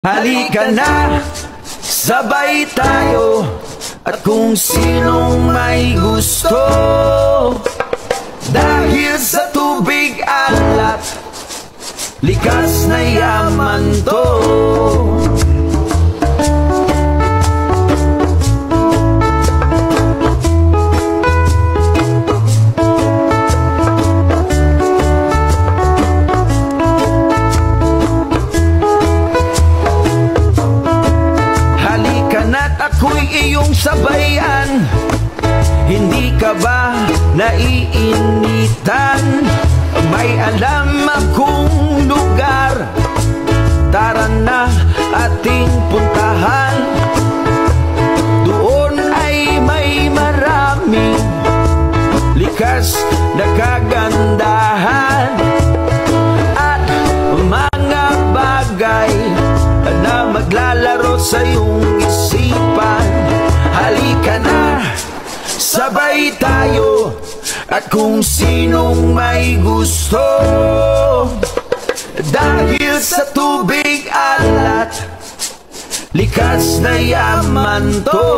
Halika na, sabay tayo, at kung sinong may gusto. Dahil sa tubig alat, likas na yaman to. Ako'y iyong sabayan, hindi ka ba naiinitan? May alam akong lugar, tara na ating puntahan. Doon ay may maraming likas na kagandahan at mga bagay na maglalaro sa iyong isipan. Halika na, sabay tayo, at kung sinong may gusto. Dahil sa tubig alat, likas na yaman to.